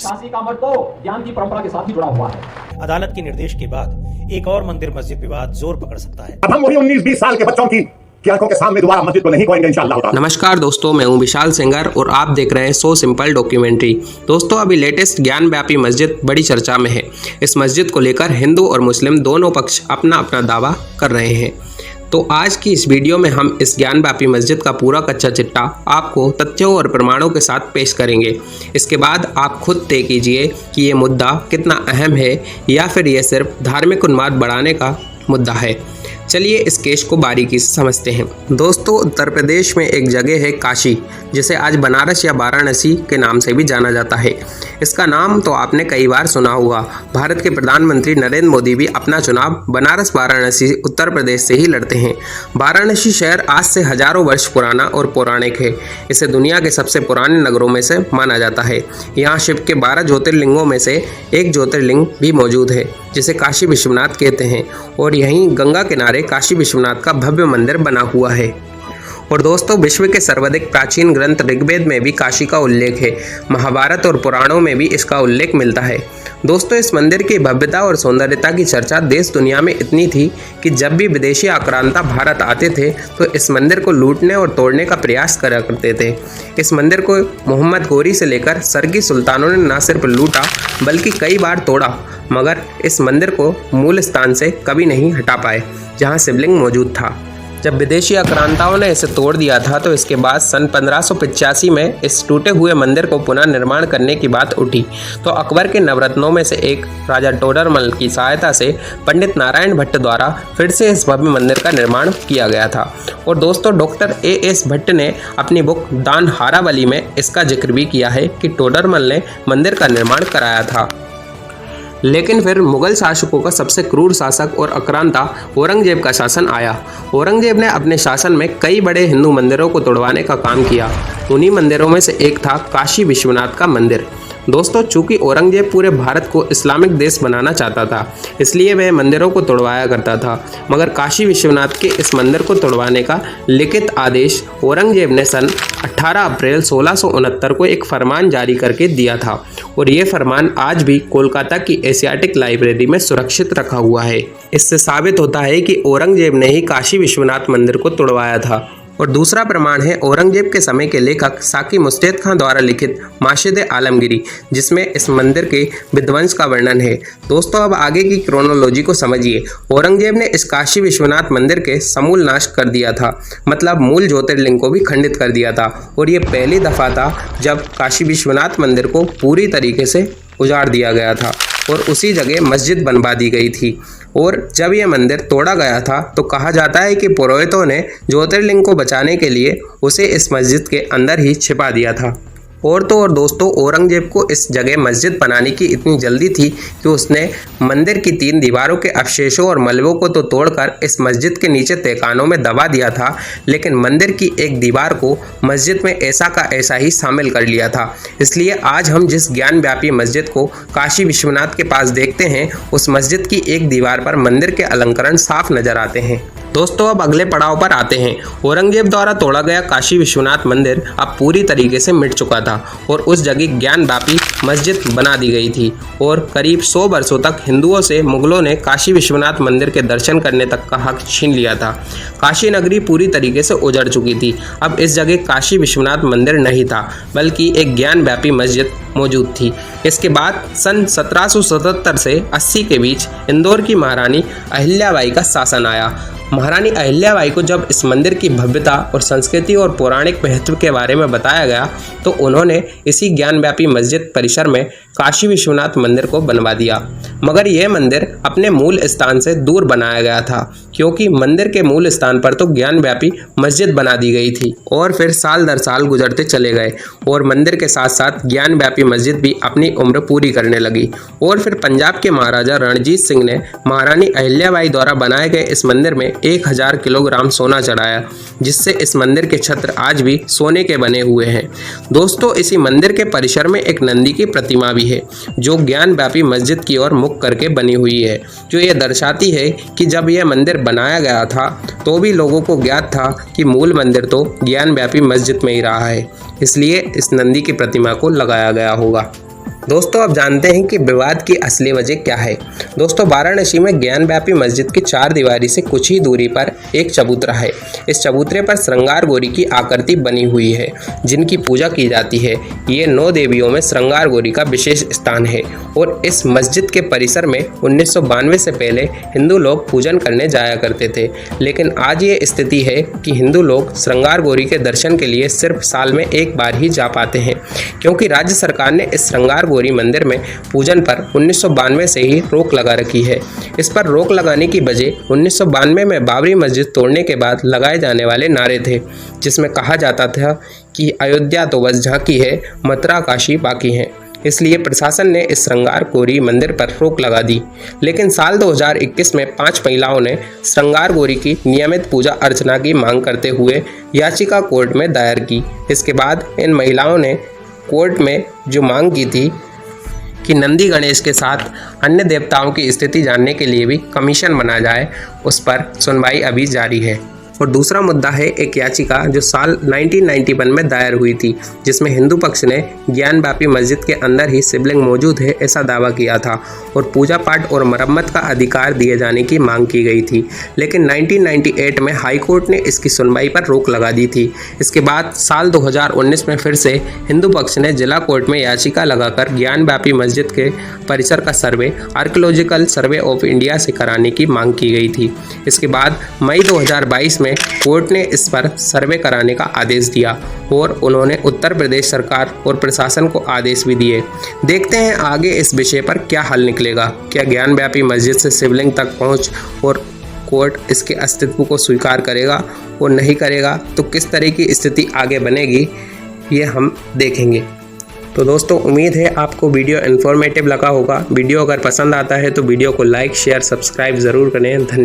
काशी का मठ तो ज्ञान की परंपरा के साथ ही जुड़ा हुआ है। अदालत के निर्देश के बाद एक और मंदिर मस्जिद विवाद जोर पकड़ सकता है। अब हम वही 19-20 साल के बच्चों की आंखों के सामने दोबारा मस्जिद को नहीं खोएंगे इंशाअल्लाह। नमस्कार दोस्तों, मैं हूं विशाल सेंगर और आप देख रहे हैं सो सिंपल डॉक्यूमेंट्री। दोस्तों, अभी लेटेस्ट ज्ञान व्यापी मस्जिद बड़ी चर्चा में है। इस मस्जिद को लेकर हिंदू और मुस्लिम दोनों पक्ष अपना अपना दावा कर रहे हैं। तो आज की इस वीडियो में हम इस ज्ञान व्यापी मस्जिद का पूरा कच्चा चिट्ठा आपको तथ्यों और प्रमाणों के साथ पेश करेंगे। इसके बाद आप खुद तय कीजिए कि ये मुद्दा कितना अहम है या फिर ये सिर्फ धार्मिक उन्माद बढ़ाने का मुद्दा है। चलिए इस केस को बारीकी से समझते हैं। दोस्तों, उत्तर प्रदेश में एक जगह है काशी, जिसे आज बनारस या वाराणसी के नाम से भी जाना जाता है। इसका नाम तो आपने कई बार सुना होगा। भारत के प्रधानमंत्री नरेंद्र मोदी भी अपना चुनाव बनारस वाराणसी उत्तर प्रदेश से ही लड़ते हैं। वाराणसी शहर आज से हजारों वर्ष पुराना और पौराणिक है। इसे दुनिया के सबसे पुराने नगरों में से माना जाता है। यहाँ शिव के 12 ज्योतिर्लिंगों में से एक ज्योतिर्लिंग भी मौजूद है, जिसे काशी विश्वनाथ कहते हैं, और यहीं गंगा किनारे काशी विश्वनाथ का भव्य मंदिर बना हुआ है। और दोस्तों, विश्व के सर्वाधिक प्राचीन ग्रंथ ऋग्वेद में भी काशी का उल्लेख है। महाभारत और पुराणों में भी इसका उल्लेख मिलता है। दोस्तों, इस मंदिर की भव्यता और सौंदर्यता की चर्चा देश दुनिया में इतनी थी कि जब भी विदेशी आक्रांता भारत आते थे तो इस मंदिर को लूटने और तोड़ने का प्रयास करा करते थे। इस मंदिर को मोहम्मद गोरी से लेकर सरगी सुल्तानों ने न सिर्फ लूटा बल्कि कई बार तोड़ा, मगर इस मंदिर को मूल स्थान से कभी नहीं हटा पाए जहाँ शिवलिंग मौजूद था। जब विदेशी आक्रांताओं ने इसे तोड़ दिया था तो इसके बाद सन 1585 में इस टूटे हुए मंदिर को पुनः निर्माण करने की बात उठी। तो अकबर के नवरत्नों में से एक राजा टोडरमल की सहायता से पंडित नारायण भट्ट द्वारा फिर से इस भव्य मंदिर का निर्माण किया गया था। और दोस्तों, डॉक्टर A.S. भट्ट ने अपनी बुक दान हारावली में इसका जिक्र भी किया है कि टोडरमल ने मंदिर का निर्माण कराया था। लेकिन फिर मुगल शासकों का सबसे क्रूर शासक और आक्रांता औरंगजेब का शासन आया। औरंगजेब ने अपने शासन में कई बड़े हिंदू मंदिरों को तोड़वाने का काम किया। उन्हीं मंदिरों में से एक था काशी विश्वनाथ का मंदिर। दोस्तों, चूंकि औरंगजेब पूरे भारत को इस्लामिक देश बनाना चाहता था, इसलिए वह मंदिरों को तोड़वाया करता था। मगर काशी विश्वनाथ के इस मंदिर को तोड़वाने का लिखित आदेश औरंगजेब ने सन 18 अप्रैल 1669 को एक फरमान जारी करके दिया था, और ये फरमान आज भी कोलकाता की एशियाटिक लाइब्रेरी में सुरक्षित रखा हुआ है। इससे साबित होता है कि औरंगजेब ने ही काशी विश्वनाथ मंदिर को तोड़वाया था। और दूसरा प्रमाण है औरंगजेब के समय के लेखक साकी मुस्तैद खां द्वारा लिखित माशिद आलमगीरी, जिसमें इस मंदिर के विध्वंस का वर्णन है। दोस्तों, अब आगे की क्रोनोलॉजी को समझिए। औरंगजेब ने इस काशी विश्वनाथ मंदिर के समूल नाश कर दिया था, मतलब मूल ज्योतिर्लिंग को भी खंडित कर दिया था। और ये पहली दफा था जब काशी विश्वनाथ मंदिर को पूरी तरीके से उजाड़ दिया गया था और उसी जगह मस्जिद बनवा दी गई थी। और जब यह मंदिर तोड़ा गया था तो कहा जाता है कि पुरोहितों ने ज्योतिर्लिंग को बचाने के लिए उसे इस मस्जिद के अंदर ही छिपा दिया था। और तो और दोस्तों, औरंगजेब को इस जगह मस्जिद बनाने की इतनी जल्दी थी कि उसने मंदिर की 3 दीवारों के अवशेषों और मलबों को तो तोड़कर इस मस्जिद के नीचे तहखानों में दबा दिया था, लेकिन मंदिर की एक दीवार को मस्जिद में ऐसा का ऐसा ही शामिल कर लिया था। इसलिए आज हम जिस ज्ञान व्यापी मस्जिद को काशी विश्वनाथ के पास देखते हैं, उस मस्जिद की एक दीवार पर मंदिर के अलंकरण साफ नजर आते हैं। दोस्तों, अब अगले पड़ाव पर आते हैं। औरंगजेब द्वारा तोड़ा गया काशी विश्वनाथ मंदिर अब पूरी तरीके से मिट चुका था और उस जगह ज्ञान व्यापी मस्जिद बना दी गई थी। और करीब 100 वर्षों तक हिंदुओं से मुगलों ने काशी विश्वनाथ मंदिर के दर्शन करने तक का हक छीन लिया था। काशी नगरी पूरी तरीके से उजड़ चुकी थी। अब इस जगह काशी विश्वनाथ मंदिर नहीं था, बल्कि एक ज्ञान व्यापी मस्जिद मौजूद थी। इसके बाद सन 1777 से 80 के बीच इंदौर की महारानी अहिल्याबाई का शासन आया। महारानी अहिल्याबाई को जब इस मंदिर की भव्यता और संस्कृति और पौराणिक महत्व के बारे में बताया गया तो उन्होंने इसी ज्ञानव्यापी मस्जिद परिसर में काशी विश्वनाथ मंदिर को बनवा दिया। मगर यह मंदिर अपने मूल स्थान से दूर बनाया गया था, क्योंकि मंदिर के मूल स्थान पर तो ज्ञानव्यापी मस्जिद बना दी गई थी। और फिर साल दर साल गुजरते चले गए और मंदिर के साथ साथ ज्ञानव्यापी मस्जिद भी अपनी उम्र पूरी करने लगी। और फिर पंजाब के महाराजा रणजीत सिंह ने महारानी अहिल्याबाई द्वारा बनाए गए इस मंदिर में 1000 किलोग्राम सोना चढ़ाया, जिससे इस मंदिर के छत्र आज भी सोने के बने हुए हैं। दोस्तों, इसी मंदिर के परिसर में एक नंदी की प्रतिमा भी है, जो ज्ञानव्यापी मस्जिद की ओर मुख करके बनी हुई है, जो ये दर्शाती है कि जब यह मंदिर बनाया गया था तो भी लोगों को ज्ञात था कि मूल मंदिर तो ज्ञानव्यापी मस्जिद में ही रहा है, इसलिए इस नंदी की प्रतिमा को लगाया गया होगा। दोस्तों अब जानते हैं कि विवाद की असली वजह क्या है। दोस्तों वाराणसी में ज्ञानव्यापी मस्जिद की 4 दीवारी से कुछ ही दूरी पर एक चबूतरा है। इस चबूतरे पर श्रृंगार गौरी की आकृति बनी हुई है जिनकी पूजा की जाती है। ये 9 देवियों में श्रृंगार गौरी का विशेष स्थान है और इस मस्जिद के परिसर में 1992 से पहले हिंदू लोग पूजन करने जाया करते थे, लेकिन आज ये स्थिति है कि हिंदू लोग श्रृंगार गौरी के दर्शन के लिए सिर्फ साल में एक बार ही जा पाते हैं, क्योंकि राज्य सरकार ने इस श्रृंगार गौरी मंदिर में पूजन पर 1992 से ही रोक लगा रखी है। इस पर रोक लगाने की वजह 1992 में बाबरी मस्जिद तोड़ने के बाद लगाए जाने वाले नारे थे, जिसमें कहा जाता था कि अयोध्या तो बस झांकी है, मथुरा काशी बाकी है। इसलिए प्रशासन ने इस श्रृंगार गौरी मंदिर पर रोक लगा दी। लेकिन साल 2021 में 5 महिलाओं ने श्रृंगार गौरी की नियमित पूजा अर्चना की मांग करते हुए याचिका कोर्ट में दायर की। इसके बाद इन महिलाओं ने कोर्ट में जो मांग की थी कि नंदी गणेश के साथ अन्य देवताओं की स्थिति जानने के लिए भी कमीशन बनाया जाए, उस पर सुनवाई अभी जारी है। और दूसरा मुद्दा है एक याचिका जो साल 1991 में दायर हुई थी, जिसमें हिंदू पक्ष ने ज्ञानव्यापी मस्जिद के अंदर ही शिवलिंग मौजूद है ऐसा दावा किया था और पूजा पाठ और मरम्मत का अधिकार दिए जाने की मांग की गई थी। लेकिन 1998 में हाई कोर्ट ने इसकी सुनवाई पर रोक लगा दी थी। इसके बाद साल 2019 में फिर से हिंदू पक्ष ने जिला कोर्ट में याचिका लगाकर ज्ञानव्यापी मस्जिद के परिसर का सर्वे आर्कियोलॉजिकल सर्वे ऑफ इंडिया से कराने की मांग की गई थी। इसके बाद मई 2022 में कोर्ट ने इस पर सर्वे कराने का आदेश दिया और उन्होंने उत्तर प्रदेश सरकार और प्रशासन को आदेश भी दिए। देखते हैं आगे इस विषय पर क्या हल निकलेगा। क्या ज्ञानव्यापी मस्जिद से शिवलिंग तक पहुंच और कोर्ट इसके अस्तित्व को स्वीकार करेगा और नहीं करेगा तो किस तरह की स्थिति आगे बनेगी, ये हम देखेंगे। तो दोस्तों उम्मीद है आपको वीडियो इन्फॉर्मेटिव लगा होगा। वीडियो अगर पसंद आता है तो वीडियो को लाइक शेयर सब्सक्राइब ज़रूर करें। धन्यवाद।